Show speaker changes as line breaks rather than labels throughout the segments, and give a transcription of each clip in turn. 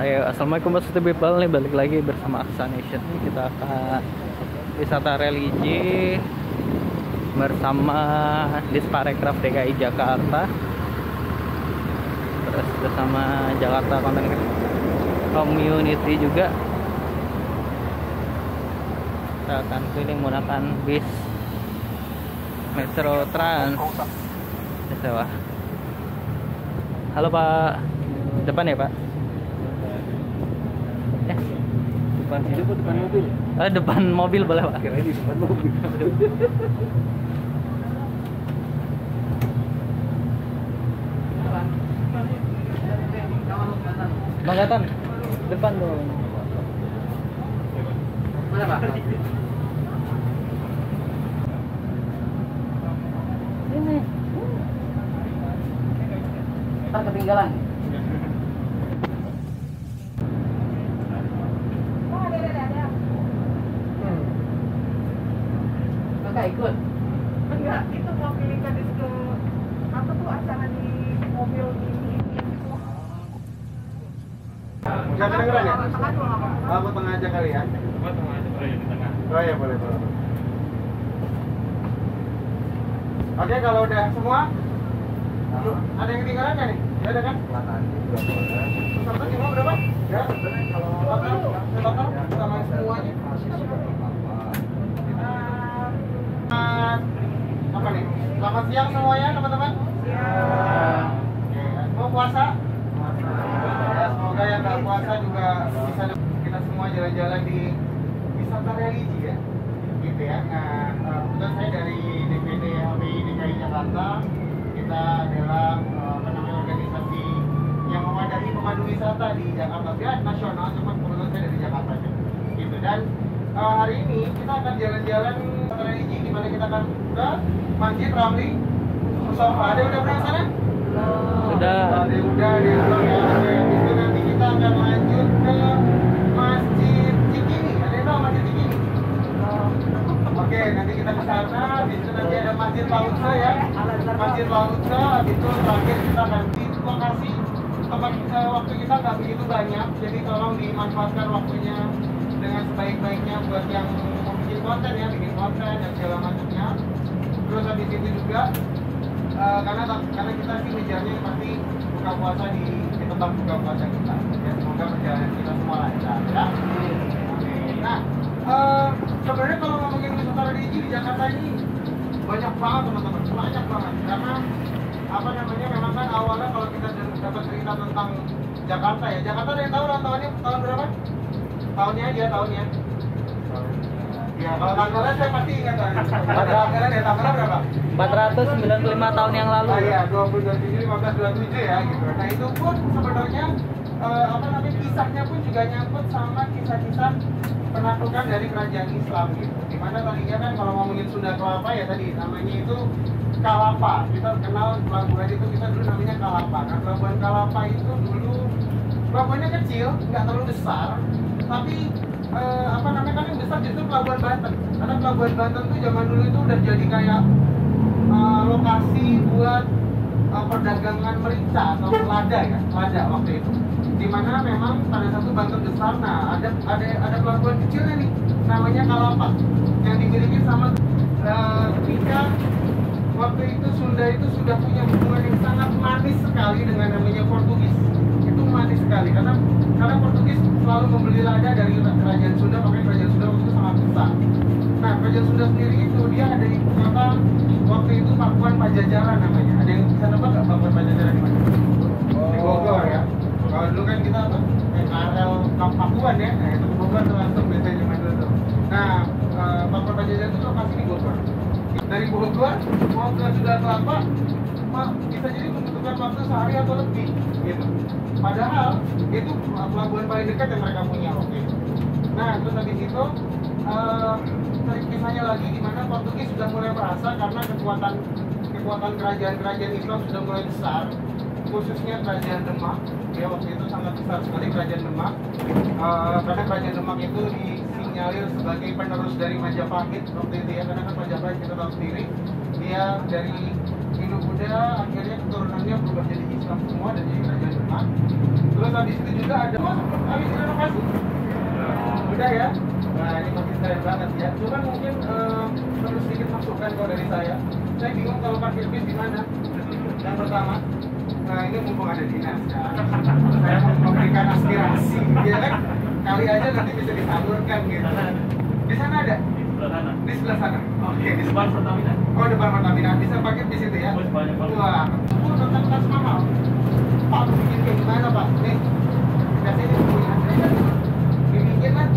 Ayo, assalamualaikum warahmatullahi wabarakatuh. Nih balik lagi bersama Aksa Nation. Kita akan wisata religi bersama Disparekraf DKI Jakarta. Terus bersama Jakarta Content Community juga. Kita akan keliling menggunakan bis Metro Trans. Sewa. Halo Pak, depan ya Pak?
Depan sini apa depan mobil?
Depan mobil boleh Pak?
Kira di depan mobil.
Bang Gatan, depan dong.
Mana Pak?
Ini.
Ntar ketinggalan. Kakak ikut?
Enggak, itu mau pilih gadis ke apa tuh acara di mobil ini.
Bisa kedengeran ya?
Tengah dua nggak apa-apa.
Aku tengah aja kali ya?
Tengah aja boleh di tengah.
Oh iya boleh. Oke, kalau udah semua, ada yang ketinggalan nggak nih? Ya ada kan? Total semua berapa? Ya, kalau total sama semuanya. Apa nih? Selamat siang semuanya teman-teman. Mau puasa? Ya, semoga yang nggak puasa juga bisa kita semua jalan-jalan di wisata religi ya, gitu ya. Nah, kebetulan saya dari DPD HPI DKI Jakarta. Kita adalah organisasi yang memadai pemandu wisata di Jakarta. Dia nasional, cuma kebetulan saya dari Jakarta aja. Gitu. Dan hari ini kita akan jalan-jalan wisata religi, di mana kita akan ke Masjid Ramli Musofa. Ada udah pernah sana?
Sudah.
Ada udah ya. Itu nanti kita akan lanjut ke Masjid Cikini. Ada yang tahu Masjid Cikini? Oke, nanti kita ke sana. Habis itu nanti ada Masjid Lauca ya. Masjid Lauca. Habis itu terakhir kita akan di lokasi tempat waktu kita nggak begitu banyak. Jadi tolong dimanfaatkan waktunya dengan sebaik-baiknya buat yang mau bikin konten ya, bikin konten dan segala macamnya. Terus habis itu juga karena kita sih ngejarnya pasti buka puasa di tempat buka puasa kita. Ya, semoga perjalanan kita semua lancar ya. Oke. Nah, sebenarnya kalau ngomongin wisata religi di Jakarta ini banyak banget teman-teman, banyak banget. Karena apa namanya, memang kan awalnya kalau kita dapat cerita tentang Jakarta ya, Jakarta ada yang tahu tahunnya tahun berapa? Tahunnya aja, tahunnya. Ya, kalau tanggalnya saya pasti ingat kan. Tanggalnya ya, tanggalnya berapa?
495 tahun yang lalu.
Iya, 20/27 ya gitu. Nah, itu pun sebenarnya apa namanya, kisahnya pun juga nyangkut sama kisah-kisah penaklukan dari kerajaan Islam gitu. Dimana tadinya kan kalau ngomongin Sunda Kelapa ya tadi namanya itu Kalapa. Kita kenal pelabuhan itu, kita dulu namanya Kalapa. Nah, pelabuhan Kalapa itu dulu pelabuhannya kecil, nggak terlalu besar, tapi apa namanya, kan yang besar justru pelabuhan Banten. Karena pelabuhan Banten tuh zaman dulu itu udah jadi kayak lokasi buat perdagangan merica atau lada ya, lada waktu itu. Dimana memang pada satu Banten besar, nah ada pelabuhan kecilnya nih, namanya Kalapa, yang dimiliki sama ketika waktu itu Sunda itu sudah punya hubungan yang sangat manis sekali dengan namanya Portugis. Itu manis sekali karena Portugis selalu membeli lada dari kerajaan Sunda, makanya kerajaan Sunda waktu itu sangat besar. Nah, kerajaan Sunda sendiri itu dia ada ibu kota waktu itu Pakuan Pajajaran namanya. Ada yang bisa nebak nggak Pakuan Pajajaran di mana? Di Bogor ya. Kalau dulu kan kita apa? KRL Pakuan ya. Nah, itu Bogor tuh langsung biasanya zaman dulu tuh. Nah, Pakuan Pajajaran itu lokasi di Bogor. Dari Bogor mau ke Sunda Kelapa bisa jadi membutuhkan waktu sehari atau lebih gitu. Padahal itu pelabuhan paling dekat yang mereka punya waktu itu. Nah, terus habis itu kisahnya lagi di mana Portugis sudah mulai merasa karena kekuatan kerajaan Islam sudah mulai besar, khususnya kerajaan Demak. Ya, waktu itu sangat besar sekali kerajaan Demak. Karena kerajaan Demak itu disinyalir sebagai penerus dari Majapahit waktu itu ya, karena kan Majapahit kita tahu sendiri Dia dari Hindu Buddha akhirnya keturunannya berubah jadi Islam semua dan jadi kerajaan Demak. Terus habis itu juga ada habis renovasi. Udah ya. Nah ini makin keren banget ya. Cuman mungkin perlu sedikit masukan kalau dari saya. Saya bingung kalau parkir bis di mana. Yang pertama, nah ini mumpung ada dinas. Ya. Saya mau memberikan aspirasi, ya kan? Kali aja nanti bisa disalurkan gitu. Di sana ada? Di sebelah sana. Oke, di sebelah Pertamina. Oh, depan Pertamina. Bisa parkir di situ ya? Wah, tentang Taj Mahal. Pak, bikin kayak gimana Pak? Nih, biasanya ini punya saya dibikinlah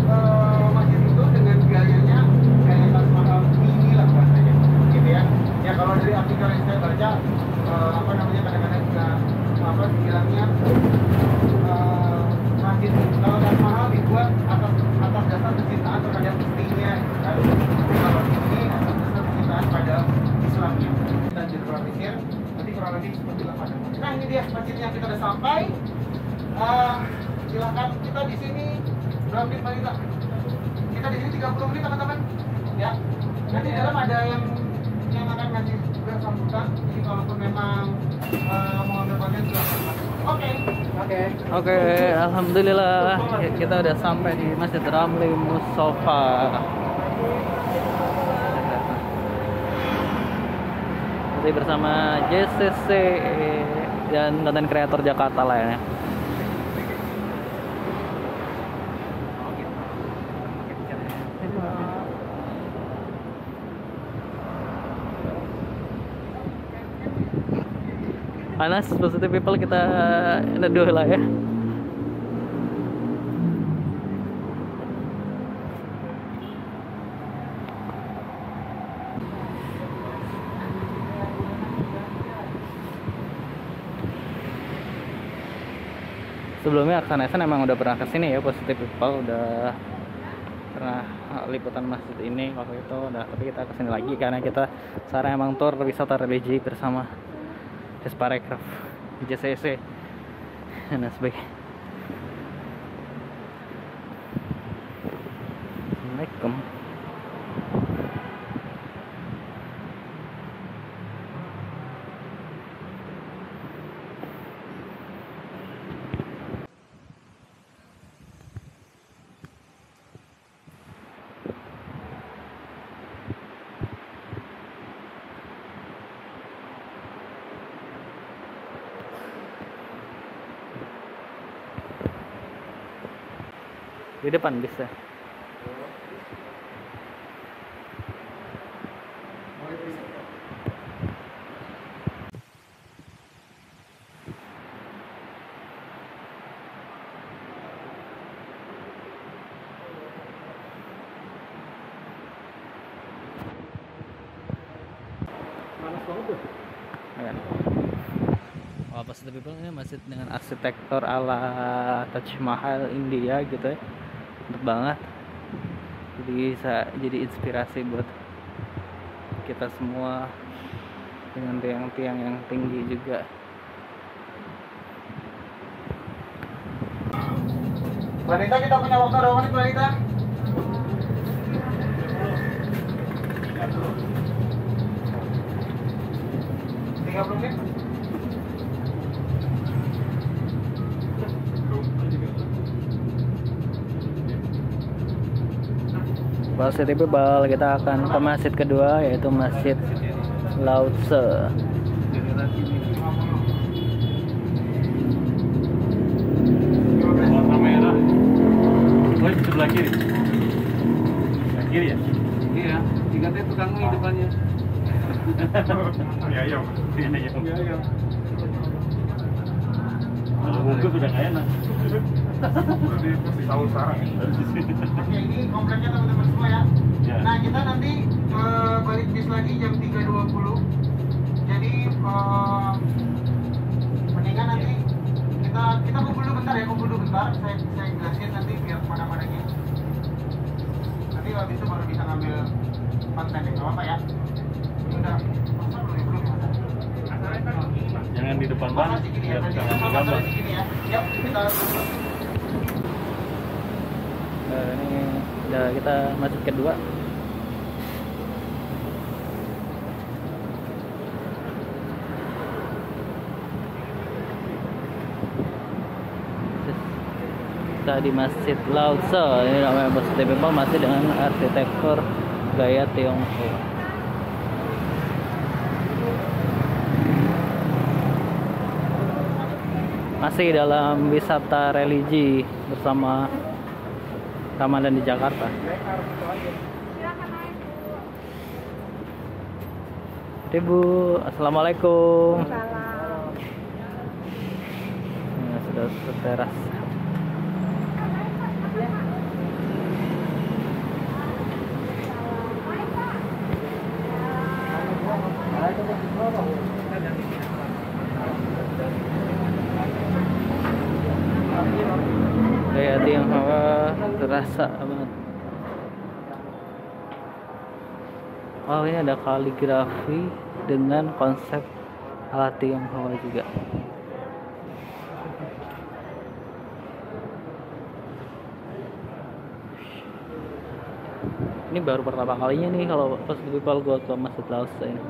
masjid itu dengan gayanya gaya Taj Mahal mini lah bahasanya, gitu ya. Ya kalau dari artikel yang saya baca, apa namanya kadang-kadang juga apa bilangnya masjid kalau Taj Mahal dibuat atas dasar kecintaan terhadap istrinya, kan? Kalau ini atas dasar kecintaan pada Islamnya. Kita generalisir, nanti kurang lebih seperti apa. Nah ini dia masjidnya, kita udah sampai. Silakan kita di sini berapa menit Mbak Rita? Kita di sini 30 menit teman-teman. Ya. Nanti di dalam ada yang akan ngasih juga sambutan. Jadi kalaupun memang mau ambil bagian silakan. Oke,
alhamdulillah kita udah sampai di Masjid Ramli Mustofa. Masih bersama JCC dan konten kreator Jakarta lainnya. Panas, positive people kita neduh lah ya. Sebelumnya Aksan emang udah pernah kesini ya, positive people udah pernah liputan masjid ini waktu itu udah, tapi kita kesini lagi karena kita sekarang emang tur wisata religi bersama Desparekraf JCC dan sebagainya. Assalamualaikum. Di depan bisa.
panas banget tuh.
Ya. Oh, pas the people ini masjid dengan arsitektur ala Taj Mahal India gitu ya. Mantap banget. Jadi bisa jadi inspirasi buat kita semua dengan tiang-tiang yang tinggi juga.
Wanita, kita punya waktu berapa menit, wanita? 30 menit?
Masjid Iqbal, kita akan ke masjid kedua yaitu Masjid Lao Tse.
Warna merah. Oh, di sebelah kiri. Sebelah kiri ya?
Iya, tingkatnya tukang mie depannya.
Iya, iya. Iya. Kalau bungkus sudah kayak enak.
Berarti pasti tahu sekarang. Oke, ini kompleknya teman-teman semua ya.
Ya.
Nah, kita nanti balik bis lagi jam 3.20. Jadi mendingan nanti kita kumpul dulu bentar ya, Saya jelasin nanti biar kemana-mananya. Nanti habis itu baru bisa ngambil konten, nggak apa-apa ya. Ini udah masa belum ya?
Jangan di depan banget.
Masih gini ya,
Biar
nanti
bisa
kita
ngambil
sama
gambar.
di sini ya. Yuk, kita
Ini udah kita masjid kedua. kita di Masjid Lao-Tse. Ini namanya Masjid People, masih dengan arsitektur gaya Tionghoa. Masih dalam wisata religi bersama Ramadan di Jakarta. Ibu, assalamualaikum. Ini sudah teras. Gaya Tionghoa terasa banget. Oh, ini ada kaligrafi dengan konsep ala Tionghoa juga. Ini baru pertama kalinya nih kalau pas di People gua ke Masjid Lao-Tse ini.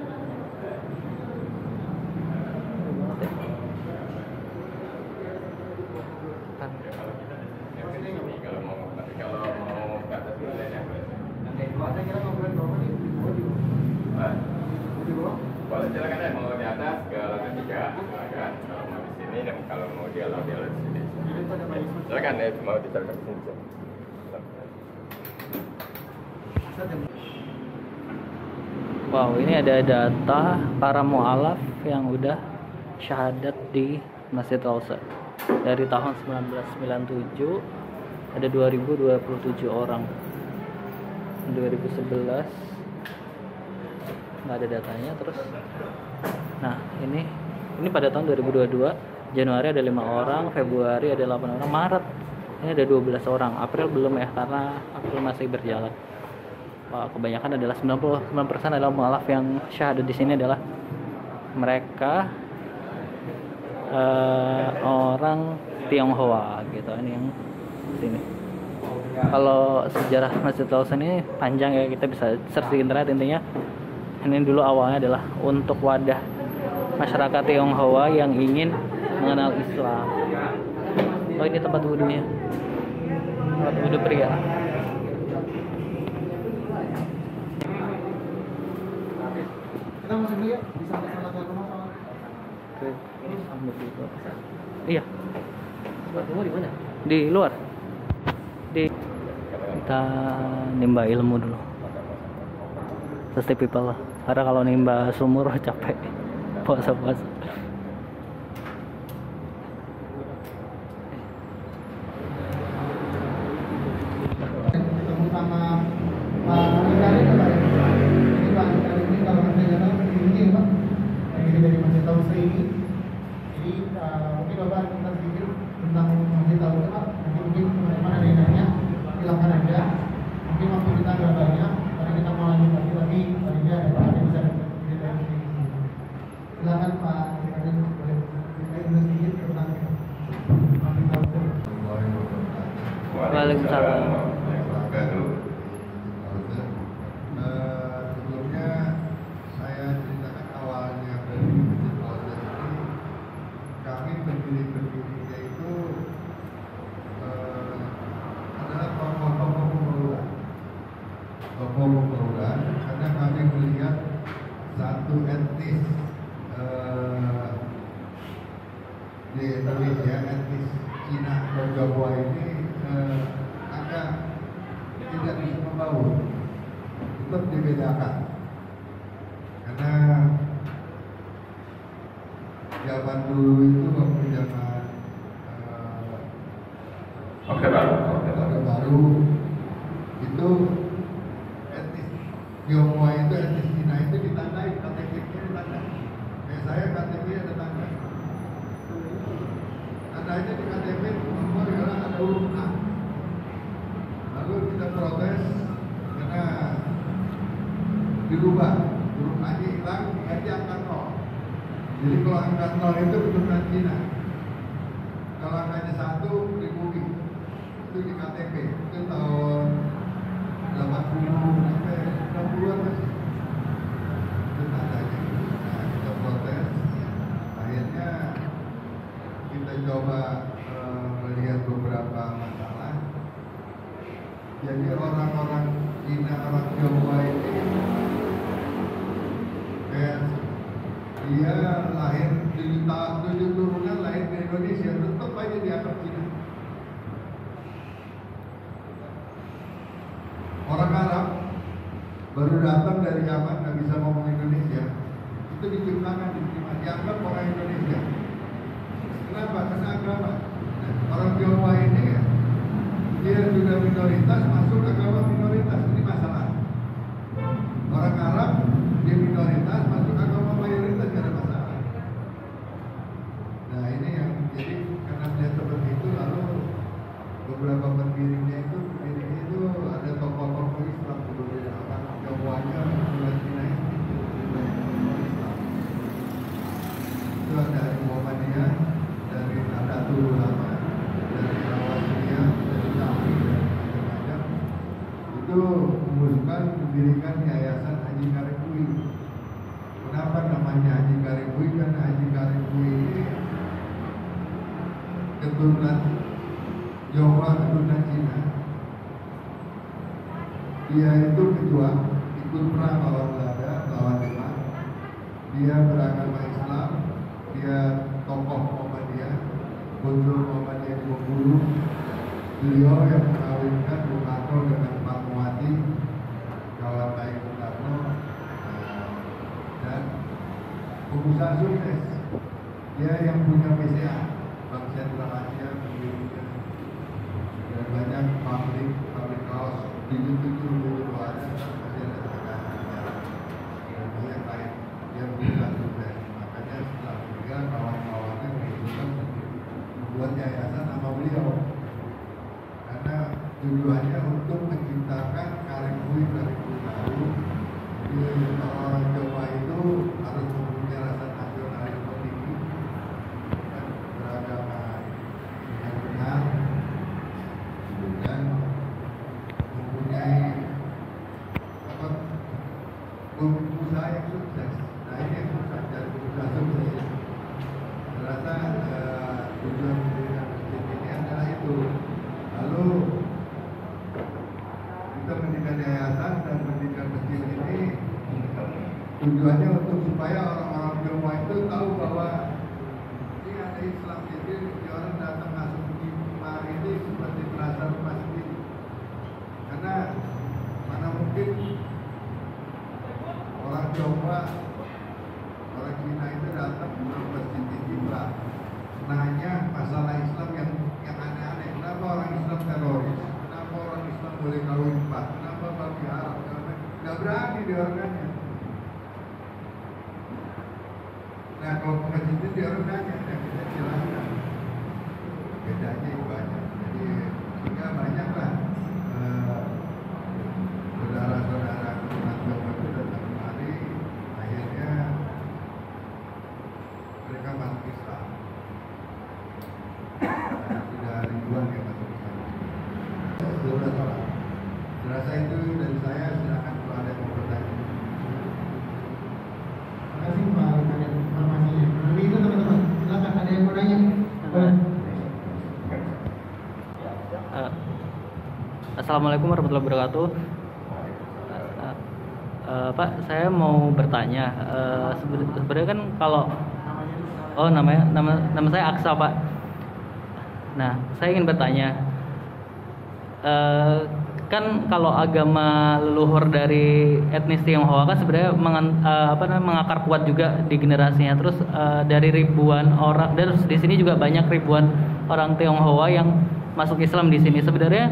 Kalau silakan ya, mau di atas ke lantai 3, silakan. Kalau mau di sini dan kalau mau di alam di sini. Silakan ya, mau ditaruh di sini.
Wow, ini ada data para mu'alaf yang udah syahadat di Masjid Lao-Tse. Dari tahun 1997 ada 2027 orang. 2011 nggak ada datanya terus. Nah, ini pada tahun 2022 Januari ada 5 orang, Februari ada 8 orang, Maret ini ada 12 orang, April belum ya karena April masih berjalan. Wah, kebanyakan adalah 99% adalah mu'alaf yang syahadat di sini adalah mereka orang Tionghoa gitu. Ini yang sini. Kalau sejarah Masjid Lao-Tse ini panjang ya, kita bisa search di internet. Intinya ini dulu awalnya adalah untuk wadah masyarakat Tionghoa yang ingin mengenal Islam. Oh, ini tempat wudhunya, tempat wudhu pria.
Kita masuk dulu ya, bisa salah satu rumah sama.
Oke, sambil di luar. Iya. Di mana? Di luar. Kita nimba ilmu dulu. Stay people lah. Karena kalau nimba sumur capek. Puasa-puasa.
Ketemu sama Pak Ikari itu Pak. Ini Pak Ikari ini kalau saya tahu ini Pak. Ini dari Masjid Lao-Tse ini. Jadi mungkin Bapak kita sedikit tentang Masjid Lao-Tse Pak. Nanti mungkin teman-teman ada yang nanya, silakan aja. Mungkin waktu kita nggak banyak, karena kita mau lanjut lagi, tapi tadinya ada Pak yang bisa cerita di sini. Silakan Pak Ikari boleh cerita sedikit tentang Masjid Lao-Tse.
Waalaikumsalam.
Sebelumnya saya ceritakan awalnya dari Masjid Lao-Tse ini, kami berdirinya itu adalah tokoh-tokoh pemuluhan, karena kami melihat satu etnis di Indonesia, etnis Cina atau Jawa ini agak tidak bisa membaur, tetap dibedakan karena zaman dulu itu waktu zaman
Oke, Pak.
baru itu etnis Tionghoa itu etnis Cina itu ditandai KTP-nya ditandai. Kayak saya KTP ada tanda. Tandanya di KTP nomor adalah ada huruf A. Lalu kita protes karena dirubah, huruf A-nya hilang, diganti angka 0. Jadi kalau angka 0 itu keturunan Cina. Kalau angkanya 1 dibumi. Itu di KTP. Itu tahun 80 sampai 60-an masih. Itu tandanya. Nah, kita protes. Akhirnya kita coba melihat beberapa masalah orang Jawa ini kayak dia lahir 7 turunan lahir di Indonesia, tetap aja dianggap Cina. Orang Arab baru datang dari Yaman, nggak bisa ngomong Indonesia, itu diciptakan, diterima, dianggap orang Indonesia. Kenapa? Karena agama. Nah, orang Jawa ini ya, dia sudah minoritas, masuk agama minoritas, ini masalah. Orang Arab dia minoritas, masuk agama mayoritas, tidak ada masalah. Nah ini yang jadi karena dia seperti itu, lalu beberapa pendirinya itu ada tokoh-tokoh Islam sebetulnya, orang Jawanya, orang Cina itu tokoh Islam. Itu ada dari Muhammadiyah, dari Nahdlatul Ulama, dari Nawasiyah, dari Tawi, dan macam-macam. Itu memutuskan mendirikan Yayasan Haji Karibui. Kenapa namanya Haji Karibui? Karena Haji Karibui ini keturunan Jawa, keturunan Cina. Dia itu pejuang, ikut perang lawan Belanda, lawan Jepang. Dia beragama Islam, dia tokoh Muhammadiyah, Guntur Muhammadiyah 20. Beliau yang mengawinkan Bung Karno dengan Fatmawati, kawan baik Bung Karno, dan pengusaha sukses. Dia yang punya BCA, Bank Sentral Asia, pendirinya, dan banyak pabrik kaos di YouTube ada, masih ada sejarah dan banyak lain. Dia pengusaha sukses. Makanya setelah meninggal kawan-kawannya mengusulkan membuat yayasan nama beliau. Karena tujuannya untuk menciptakan karibui baru. Orang Jawa itu harus mempunyai rasa nasionalisme tinggi dan beragama yang benar dan mempunyai usaha yang sukses. Nah ini yang susah dari usaha sukses. Saya rasa tujuan mendirikan masjid ini adalah itu. Lalu kita mendirikan yayasan dan mendirikan masjid ini tujuannya untuk supaya orang-orang Jawa itu tahu bahwa ini ada Islam, jadi orang datang masuk di mari ini seperti merasa rumah sendiri. Karena mana mungkin orang Jawa, orang Cina itu datang ke masjid Istiqlal nanya masalah Islam yang aneh-aneh. Kenapa orang Islam teroris? Kenapa orang Islam boleh kawin 4? Kenapa babi Arab? Nggak berani dia orangnya. Nah kalau pengajian itu dia orang nanya, dan kita jelaskan bedanya itu banyak. Jadi sehingga banyaklah saudara-saudara keturunan Jawa itu datang kemari, akhirnya mereka masuk Islam. Sudah ribuan yang masuk Islam. Sudah sholat. Serasa itu dari saya, silakan kalau ada yang mau bertanya.
Terima kasih Pak atas informasinya. Nanti itu teman-teman, silakan ada yang mau nanya.
Assalamualaikum warahmatullahi wabarakatuh. Pak, saya mau bertanya. Sebenarnya kan kalau nama saya Aksa, Pak. Nah, saya ingin bertanya. Kan kalau agama leluhur dari etnis Tionghoa kan sebenarnya mengakar kuat juga di generasinya. Terus dari ribuan orang, dan di sini juga banyak ribuan orang Tionghoa yang masuk Islam di sini. Sebenarnya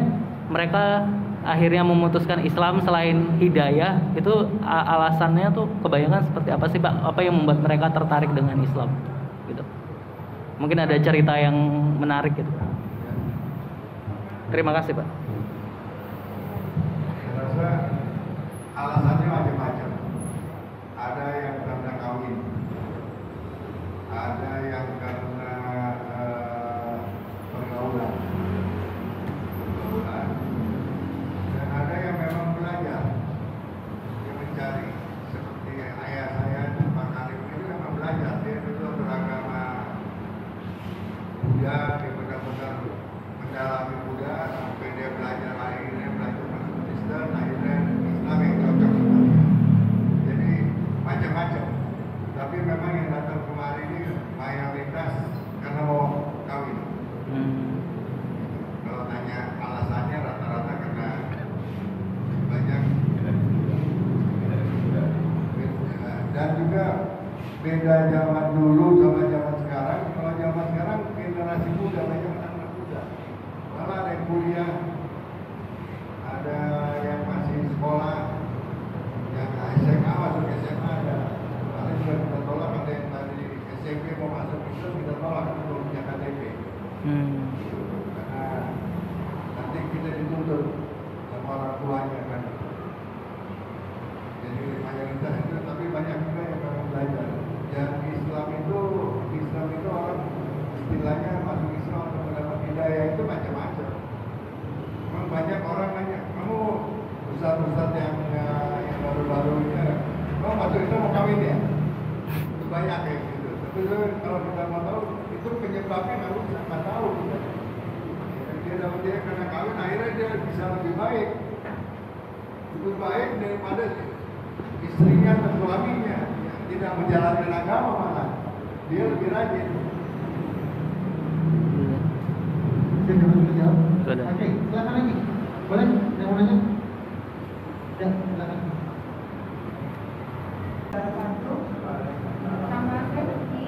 mereka akhirnya memutuskan Islam selain hidayah, itu alasannya tuh kebanyakan seperti apa sih, Pak? Apa yang membuat mereka tertarik dengan Islam gitu? Mungkin ada cerita yang menarik gitu. Terima kasih, Pak.
Saya rasa alasannya macam-macam. Ada yang karena kawin, ada yang karena pergaulan, dan ada yang memang belajar, yang mencari. Seperti ayah saya, Pak Karim ini memang belajar. Dia dulu beragama Buddha, dia benar-benar mendalami Buddha sampai dia belajar akhirnya belajar masuk Kristen, akhirnya Islam beda zaman dulu sama zaman sekarang. Kalau zaman sekarang generasi muda, banyak anak muda. Malah ada yang kuliah, ada yang masih sekolah, yang SMA masuk SMA ada. Kemarin juga kita tolak, ada yang tadi SMP mau masuk itu kita tolak untuk punya KTP. Karena nanti kita dituntut sama orang tuanya kan. Jadi mayoritas itu, tapi banyak juga yang memang belajar. Dan Islam itu orang istilahnya masuk Islam atau mendapat hidayah itu macam-macam. Memang banyak orang nanya, kamu ustaz-ustaz yang baru-baru ini, kamu masuk Islam mau kawin ya? Itu banyak kayak gitu. Tapi kalau kita mau tahu, itu penyebabnya nggak tahu. Dia dapat dia karena kawin, akhirnya dia bisa lebih baik daripada istrinya atau suaminya yang tidak menjalankan agama, malah dia lebih rajin.
Sudah.
Oke, silakan lagi. Boleh yang mau nanya? Ya, silakan.
Sama saya Rizky,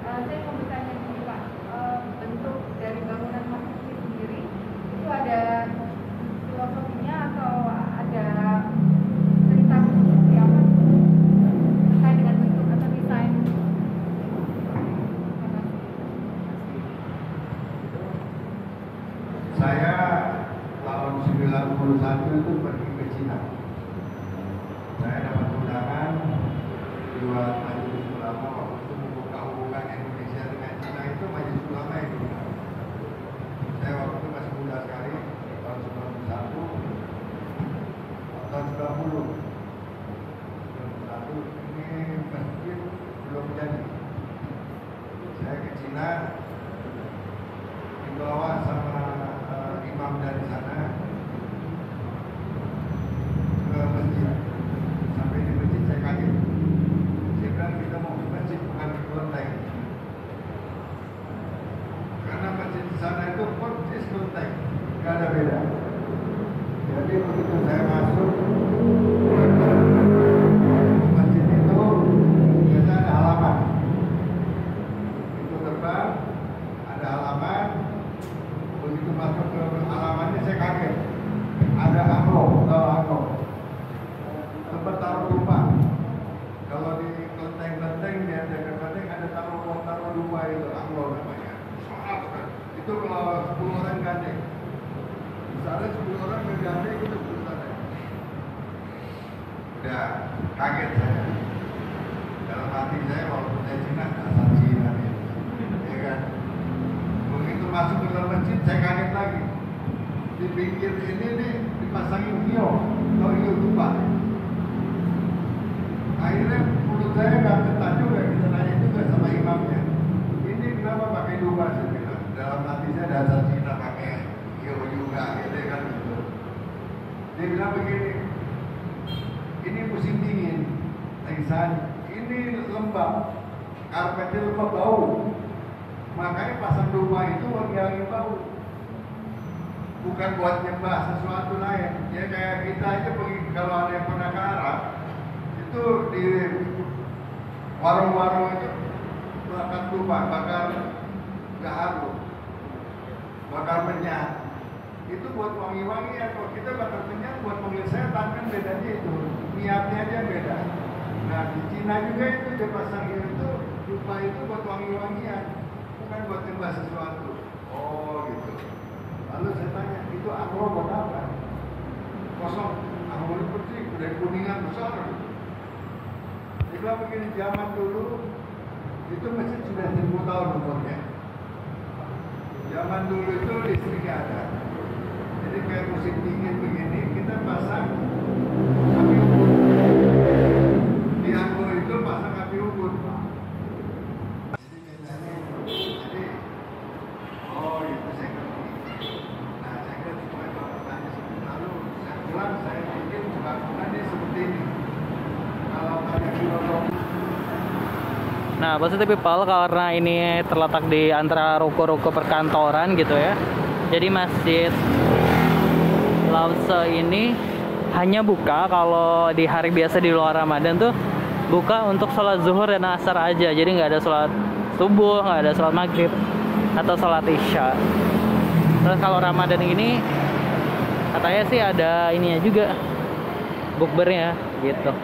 saya mau bertanya gini Pak, bentuk dari bangunan masjid sendiri itu ada filosofinya atau ada cerita seperti apa terkait dengan bentuk atau desain?
Saya tahun 91 itu pergi ke Cina. Saya dapat undangan buat Majelis Ulama waktu itu membuka hubungan Indonesia dengan Cina itu Majelis Ulama Indonesia. Saya waktu itu masih muda sekali, tahun 91, tahun 90. 91 ini masjid belum jadi. Saya ke Cina dibawa sama imam dari sana ke masjid. Sampai di masjid saya kaget. Saya bilang kita mau ke masjid bukan ke kelenteng. Karena masjid di sana itu persis kelenteng, nggak ada beda. Jadi begitu saya masuk masjid itu biasanya ada halaman. Itu terbang, ada halaman. Begitu masuk ke halamannya saya kaget. Ada angklung, tahu angklung? Tempat taruh tumpah. Kalau di kelenteng-kelenteng di dekat kelenteng ada taruh tumpah itu angklung namanya. Itu kalau 10 orang gandeng. Misalnya 10 orang bergandeng itu berusaha. Udah kaget saya. Dalam hati saya walaupun saya Cina, asal Cina nih, ya kan. Begitu masuk ke dalam masjid, saya kaget lagi. Di pinggir ini nih dipasangin hiyo, atau hiyo tumpah. Akhirnya mulut saya nggak betah juga, kita nanya juga sama imamnya. Ini kenapa pakai tumpah? Saya bilang. Dalam hati saya dasar Cina pakai hiyo juga, gitu kan gitu. Dia bilang begini, ini musim dingin, ini lembab, karpetnya lembab bau. Makanya pasang rumah itu menghilangin bau, bukan buat nyembah sesuatu lain. Ya kayak kita aja pergi, kalau ada yang pernah ke Arab itu di warung-warung itu bakar tumpah, bakar gaharu, bakar menyan. Itu buat wangi-wangian. Kalau kita bakar menyan buat panggil setan, kan bedanya itu, niatnya aja beda. Nah di Cina juga itu dia pasang itu tumpah itu buat wangi-wangian, bukan buat nyembah sesuatu. Oh gitu. Lalu saya tanya, itu anglo buat apa? Kosong. Anglo itu bersih, udah kuningan besar. Dia bilang begini, zaman dulu itu masjid sudah 1000 tahun umurnya. Zaman dulu itu listriknya ada. Jadi kayak musim dingin begini, kita pasang api unggun. Di anglo itu pasang api unggun. Oh itu saya ngerti. Nah saya ngerti supaya Bapak tanya seperti lalu saya pulang, saya pikir bangunannya seperti ini. Kalau tanya filosofi.
Nah, Positive People, karena ini terletak di antara ruko-ruko perkantoran gitu ya. Jadi Masjid Lao Tse ini hanya buka kalau di hari biasa di luar Ramadan tuh buka untuk sholat zuhur dan asar aja, jadi nggak ada sholat subuh, nggak ada sholat maghrib atau sholat isya. Terus kalau Ramadan ini katanya sih ada ininya juga, bukbernya gitu.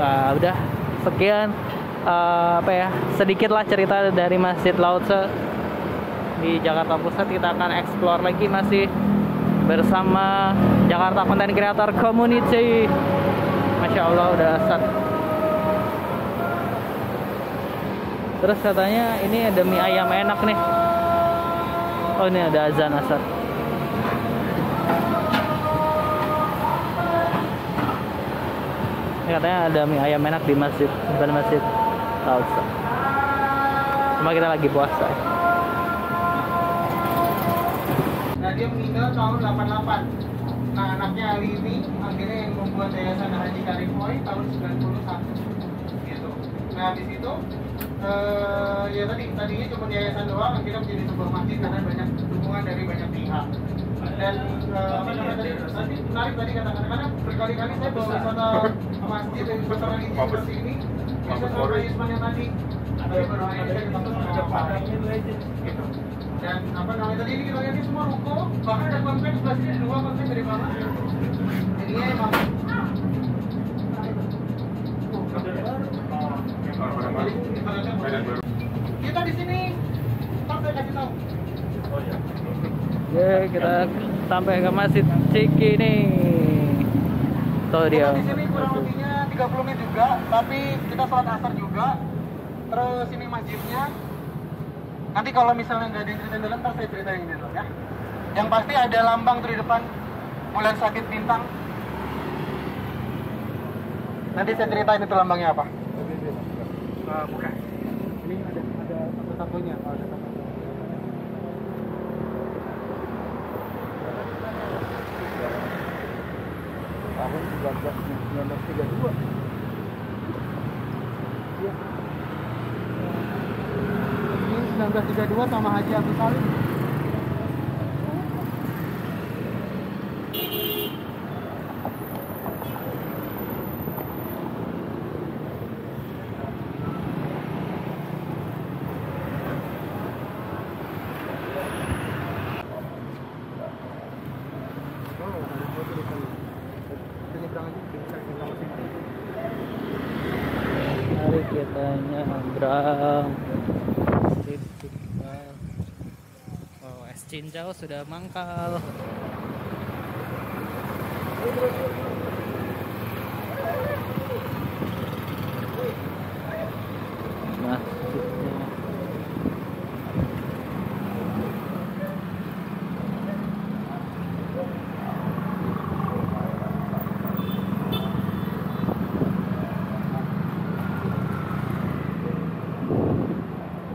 Nah, udah sekian sedikit lah cerita dari Masjid Lao Tse di Jakarta Pusat. Kita akan explore lagi masih bersama Jakarta Content Creator Community. Masya Allah udah asar. Terus katanya ini ada mie ayam enak nih. Oh, ini ada azan asar. Ini katanya ada mie ayam enak di masjid, bukan Masjid Lao Tse. Cuma kita lagi puasa.
Nah, dia meninggal tahun 88. Nah, anaknya Ali ini akhirnya yang membuat Yayasan Haji Karifoy tahun 91. Gitu. Nah, di situ ya tadinya cuma yayasan doang, akhirnya menjadi sebuah masjid karena banyak dukungan dari banyak pihak. Dan tadi menarik tadi katakan, karena berkali-kali saya bawa wisata masjid dan wisata religi seperti ini, bisa sampai Isman yang tadi ada gitu. Dan tadi ini kita lihat ini semua ruko, bahkan ada konten sebelah sini dua konten dari mana? Jadinya emang kita di sini sampai kasih tahu.
Oh ya.
Ya, kita sampai ke Masjid Ciki nih. Tuh dia.
Di sini kurang lebihnya 30 menit juga, tapi kita sholat asar juga. Terus ini masjidnya. Nanti kalau misalnya nggak ada yang cerita dalam, ntar saya ceritain di dalam ya. Yang pasti ada lambang tuh di depan, bulan sabit bintang. Nanti saya ceritain itu lambangnya apa. Bukan. Ini ada satu-satunya. Oh, ada satu. Tahun 1932. Iya. Ini 1932 sama Haji Abdul Salim.
Mari kita nyebrang. Oh, es cincau sudah mangkal. Masjidnya.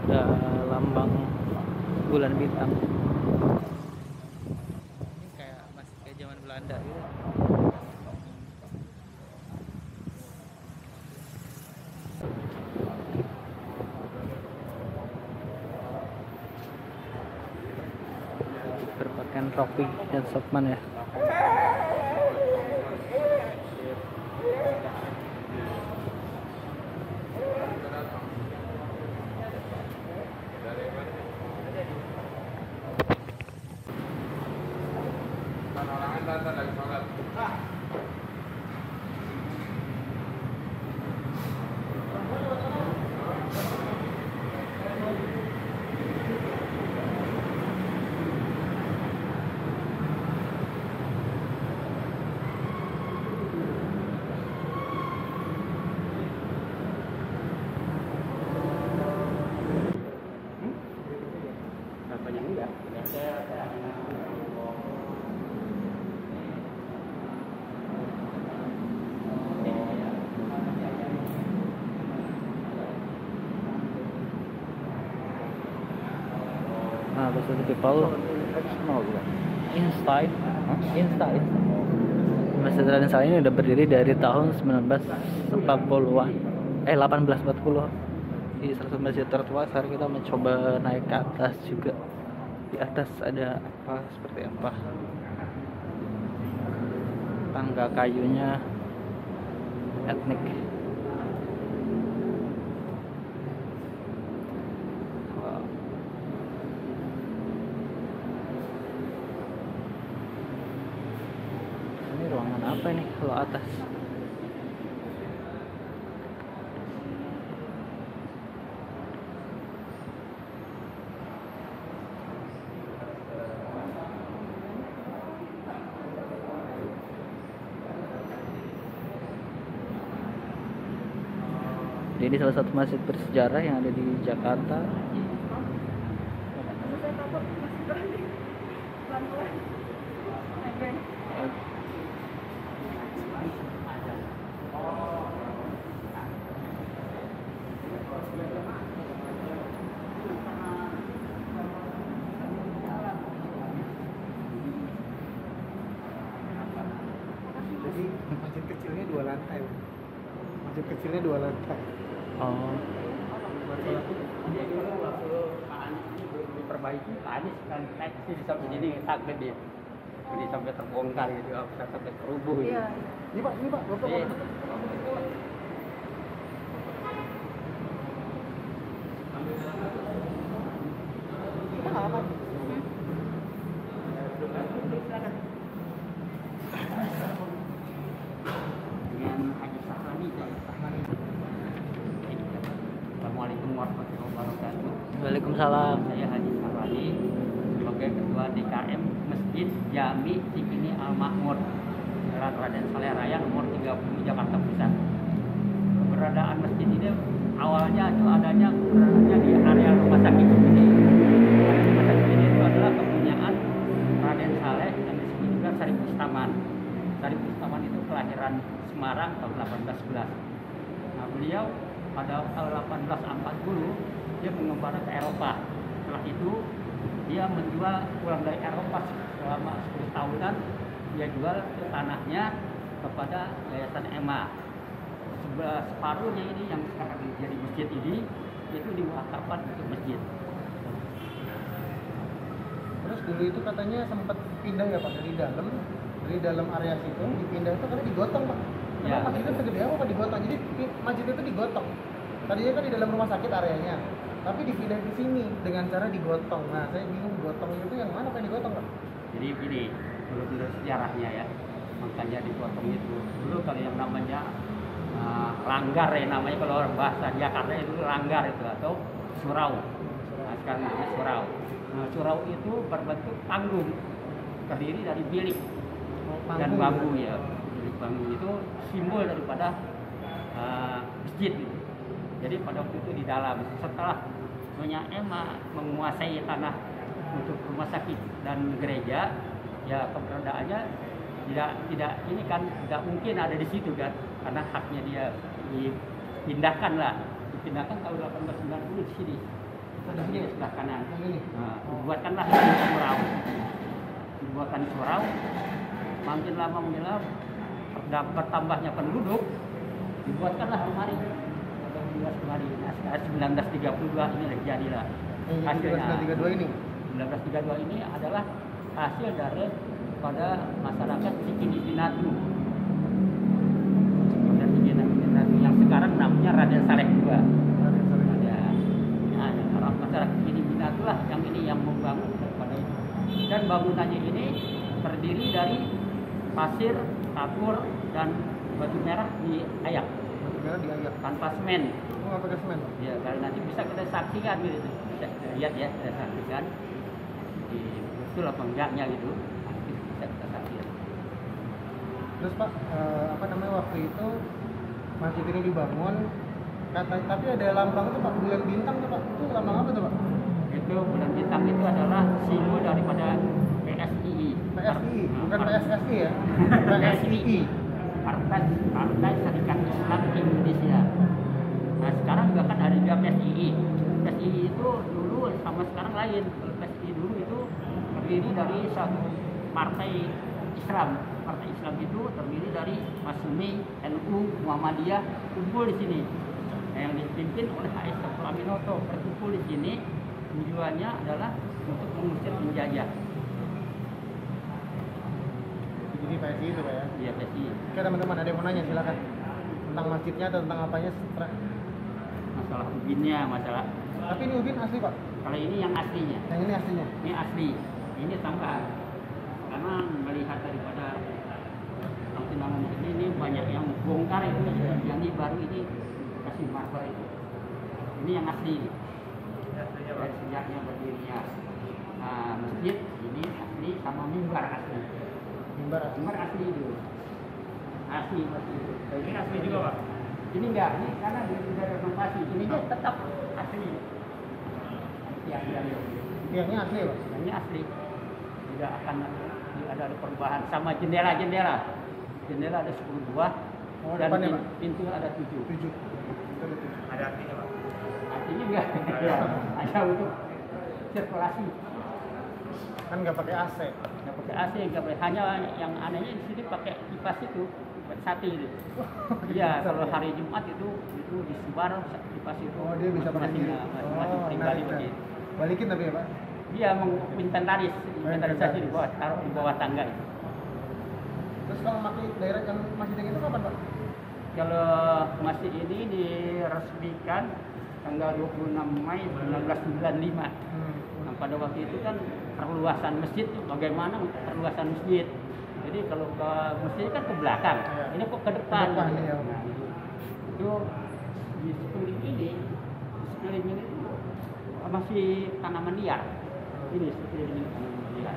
Ada lambang bulan bintang. Ini kayak masih kayak zaman Belanda gitu. Berpakaian topi dan sokman ya. Nah, terus ada people inside. Masjid Raden Saleh ini udah berdiri dari tahun 1940-an. 1840. Di salah satu masjid tertua. Sekarang kita mencoba naik ke atas juga. Di atas ada apa, seperti apa. Tangga kayunya etnik. apa ini kalau atas? Ini salah satu masjid bersejarah yang ada di Jakarta.
Saya takut masih berhenti pelan-pelan. Again.
Jadi masjid kecilnya 2 lantai. Masjid kecilnya 2 lantai.
Oh,
Buat sholat tuh
Jadi dulu waktu Pak Anies ini belum diperbaiki, Pak Anies kan naik sih sampai sini takut dia. Jadi sampai terbongkar gitu, sampai kerubuh.
Iya.
ini Pak, Bapak.
Iya.
Kita nggak apa.
Dengan Haji Sahrani saya. Assalamualaikum warahmatullahi wabarakatuh.
Waalaikumsalam.
Saya Haji Sahrani sebagai Ketua DKM Masjid Jami Cikini Al Makmur, Jalan Raden Saleh Raya nomor 30 Jakarta Pusat. Keberadaan masjid ini awalnya itu adanya di area rumah sakit Cikini. Rumah sakit ini itu adalah kepunyaan Raden Saleh yang disebut juga Sarip Bustaman. Sarip Bustaman itu kelahiran Semarang tahun 1811. Nah, beliau pada tahun 1840 dia mengembara ke Eropa. Setelah itu dia menjual pulang dari Eropa selama 10 tahunan. Dia jual ke tanahnya kepada Yayasan EMA. Separuhnya ini yang sekarang jadi masjid ini itu diwakafkan untuk masjid.
Terus dulu itu katanya sempat pindah ya Pak dari dalam area situ dipindah itu karena digotong Pak.
Ya.
Karena masjid itu segede apa Pak digotong? Jadi masjid itu digotong. Tadinya kan di dalam rumah sakit areanya, tapi dipindah ke sini dengan cara digotong. Nah saya bingung gotong itu yang mana Pak yang digotong Pak?
Jadi gini, dulu sejarahnya ya, makanya dipotong itu. Dulu kalau yang namanya langgar ya namanya, kalau orang bahasa Jakarta itu langgar itu atau surau. Nah, sekarang namanya surau. Nah, surau itu berbentuk panggung, terdiri dari bilik dan bambu ya. Bilik bambu itu simbol daripada masjid gitu. Jadi pada waktu itu di dalam, setelah Nyonya Emma menguasai tanah untuk rumah sakit dan gereja, ya keberadaannya tidak ini kan tidak mungkin ada di situ kan, karena haknya dia dipindahkan tahun 1890 di sini. Di sebelah kanan. Nah, dibuatkanlah surau. Makin lama bertambahnya penduduk, dibuatkanlah kemari. Nah, sekarang 1932 ini jadilah hasilnya.
1932 ini.
1932 ini adalah hasil dari pada masyarakat Cikini Binatu. Yang sekarang namanya Raden Saleh II. Orang masyarakat Cikini Binatu lah yang ini yang membangun pada itu. Dan bangunannya ini terdiri dari pasir, kapur, dan batu merah diayak.
Batu merah diayak
Tanpa semen.
Oh nggak pakai semen Pak?
Ya, kalau nanti bisa kita saksikan gitu. Bisa lihat ya, kita saksikan. Betul apa enggaknya gitu. Nanti bisa kita saksikan.
Terus Pak, waktu itu masjid ini dibangun, tapi ada lambang itu Pak, bulan bintang tuh Pak, itu lambang apa tuh Pak?
Itu bulan bintang itu adalah simbol daripada PSII.
PSI, bukan
Nah,
PSSI ya?
PSII, Partai Serikat Islam Indonesia. Nah sekarang juga kan ada juga PSII. PSII itu dulu sama sekarang lain. Kalau PSII dulu itu terdiri dari satu partai Islam. Partai Islam itu terdiri dari Masyumi, NU, Muhammadiyah kumpul di sini. Nah, yang dipimpin oleh HS Dr. Aminoto berkumpul di sini. Tujuannya adalah untuk mengusir penjajah.
Jadi PSI itu Pak ya?
Iya PSII.
Oke teman-teman, ada yang mau nanya silakan tentang masjidnya atau tentang apanya?
Masalah ubinnya, masalah.
Tapi ini ubin asli Pak?
Kalau ini yang aslinya.
Yang ini aslinya?
Ini asli. Ini tambahan. Karena melihat daripada pertimbangan ini banyak yang bongkar itu, yang ini baru ini kasih marmer itu. Ini yang asli dari sejaknya berdirinya. Nah, masjid ini asli sama mimbar asli. Mimbar asli itu. Asli masjid itu.
Ini asli juga Pak?
Ini enggak, ini karena sudah renovasi. Ini dia tetap asli.
Yang asli Pak?
Ini asli. Tidak akan ada perubahan sama jendela-jendela. Jendela ada 10 buah.
Oh,
dan
depannya, Pak?
pintu ada 7.
Ada artinya Pak?
Artinya enggak, ya, ada untuk sirkulasi.
Kan nggak pakai AC.
Nggak pakai AC, nggak pakai, hanya yang anehnya di sini pakai kipas itu, kipas sate itu. Iya, kalau hari Jumat itu disebar kipas itu.
Oh, dia bisa pakai
masing-masing,
sendiri.
masing-masing pribadi
nah,
begitu.
Balikin tapi ya Pak?
Dia inventarisasi di bawah, taruh di bawah tangga itu.
Terus kalau pakai daerah yang masjid yang itu kapan Pak?
Kalau masjid ini diresmikan tanggal 26 Mei 1995. Nah, pada waktu itu kan perluasan masjid itu bagaimana perluasan masjid. Jadi kalau ke masjid kan ke belakang, ini kok ke depan.
Ke depan, iya.
Nah, itu di sekeliling ini itu masih tanaman liar. Ini sekeliling ini tanaman liar.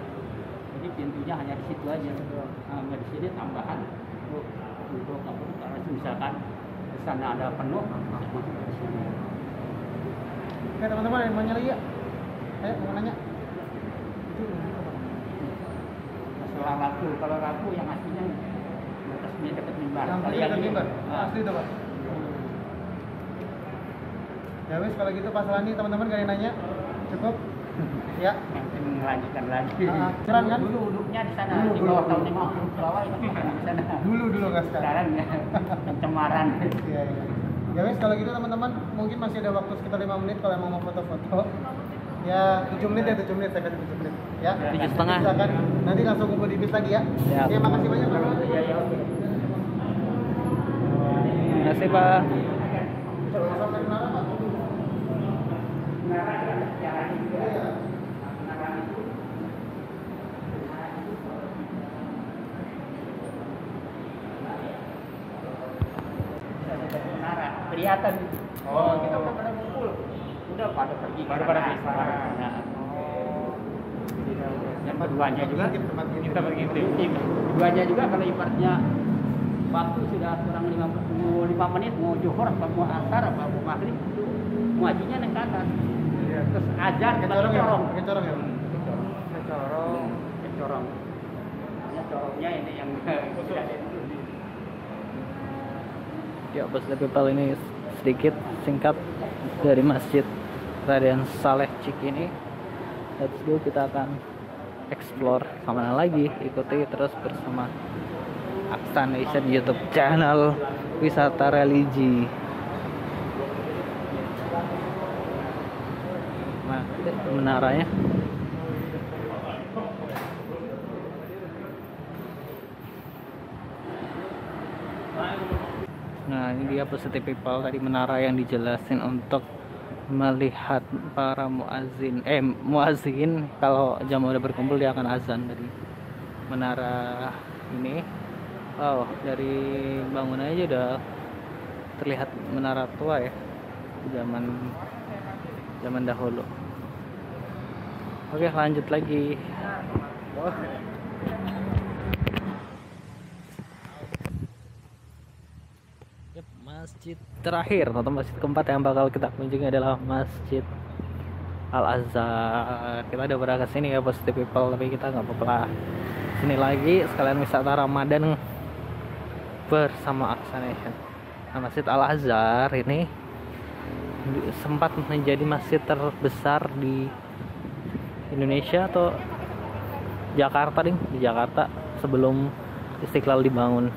Jadi pintunya hanya di situ aja. Nah, di sini tambahan untuk apa? Kalau misalkan di sana ada penuh, masuk ke sini.
Oke teman-teman yang mau nyali ya? Ayo mau nanya. Itu
Masalah ragu, kalau ragu yang aslinya atasnya dekat mimbar.
yang
Kalau
tadi dekat
ini,
mimbar.
ah,
Asli itu Pak. Ya wis kalau gitu Pak Salani teman-teman gak ada yang nanya. Cukup. Ya.
nanti melanjutkan lagi.
Keren kan?
Dulu duduknya di sana,
Dulu,
di
dulu,
bawah
dulu.
tahun 50 ke bawah itu bukan di sana.
Dulu nggak sekarang.
Sekarang ya pencemaran.
Iya iya. Ya wis kalau gitu teman-teman mungkin masih ada waktu sekitar 5 menit kalau emang mau foto-foto. Ya 7 menit ya 7 menit saya kasih 7 menit. Ya.
7,5.
Silakan. Nanti langsung kumpul di bis lagi ya.
Siap.
Oke, makasih banyak Pak.
Iya, iya, oke.
Terima kasih Pak.
Sampai kenapa Pak?
Menara kelihatan. Oh, kita udah pada kumpul. Udah pada pergi.
Baru pada pergi.
Nah. Yang keduanya juga
Kita begitu.
keduanya juga kalau ibaratnya waktu sudah kurang 5 menit mau zuhur apa mau asar apa mau maghrib muajinya naik ke atas. Terus azan
Kecorong ya?
corong.
Kecorong ya?
Kecorong. Hanya corongnya ini yang
Ya, Bos The People, ini sedikit singkat dari Masjid Raden Saleh Cikini. Let's go, kita akan explore kemana lagi. Ikuti terus bersama Aksa Nation YouTube channel wisata religi. Nah, menaranya. Nah, ini dia Positive People, tadi menara yang dijelasin untuk melihat para muazin kalau jam udah berkumpul dia akan azan dari menara ini. Wow, dari bangunannya aja udah terlihat menara tua ya, zaman dahulu. Oke, lanjut lagi. Yep, masjid terakhir atau masjid keempat yang bakal kita kunjungi adalah Masjid Al-Azhar. Kita udah pernah kesini ya Positive People, tapi kita nggak apa-apa sini lagi sekalian wisata Ramadan bersama Aksa Nation. Nah, Masjid Al-Azhar ini sempat menjadi masjid terbesar di Indonesia atau Jakarta di Jakarta sebelum Istiqlal dibangun.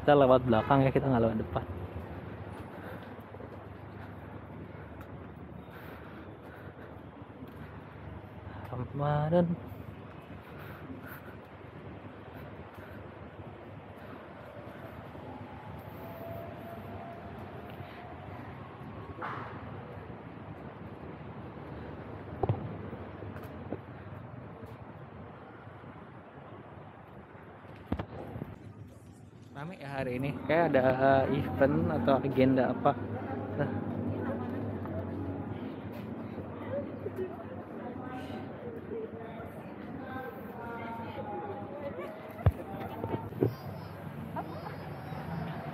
Kita lewat belakang ya, kita nggak lewat depan. Ramadan. Rame ya hari ini, kayak ada event atau agenda apa. Nah.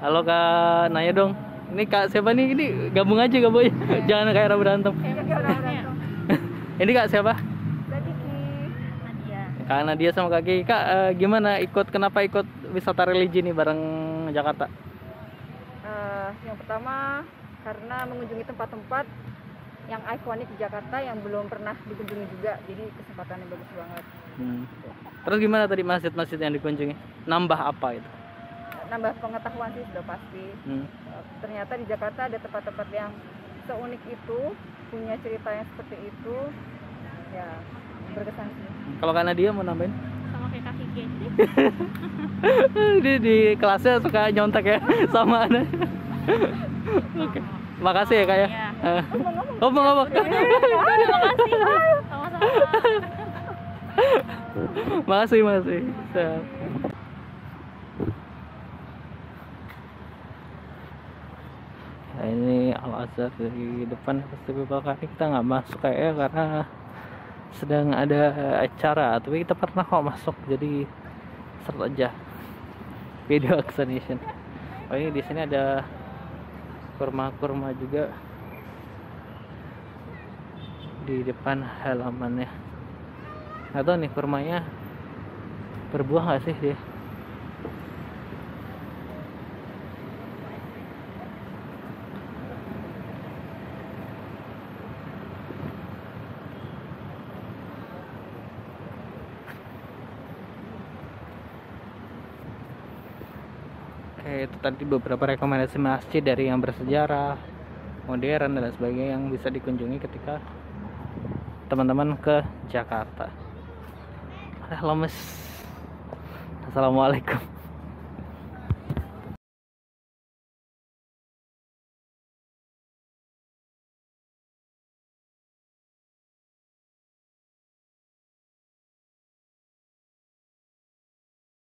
Halo Kak, nanya dong. Ini Kak siapa nih? Ini gabung aja gabung. Jangan kayak berantem. Ini Kak siapa? Kak Nadia sama Kak Ki. Kak gimana kenapa ikut wisata religi nih bareng Jakarta?
Yang pertama karena mengunjungi tempat-tempat yang ikonik di Jakarta yang belum pernah dikunjungi juga, jadi kesempatannya bagus banget.
Terus gimana tadi masjid-masjid yang dikunjungi? Nambah apa itu?
Nambah pengetahuan sih sudah pasti. Ternyata di Jakarta ada tempat-tempat yang seunik itu, punya cerita yang seperti itu, ya berkesan sih.
Kalau Kak Nadia mau nambahin?
Sama kayak Kak Kiki aja deh.
di kelasnya suka nyontek ya sama Ana. Oke. Makasih ya Kak ya. Ngomong.
Terima kasih. Sama-sama.
Makasih. Siap. Nah, ini Al-Azhar di depan festival kali kita nggak masuk kayaknya karena sedang ada acara, tapi kita pernah kok masuk, jadi seru aja video exhibition. Oh ini di sini ada kurma juga di depan halamannya. Nggak tahu nih kurmanya berbuah nggak sih dia? Oke, itu tadi beberapa rekomendasi masjid dari yang bersejarah, modern dan sebagainya yang bisa dikunjungi ketika teman-teman ke Jakarta. Lemes. Assalamualaikum.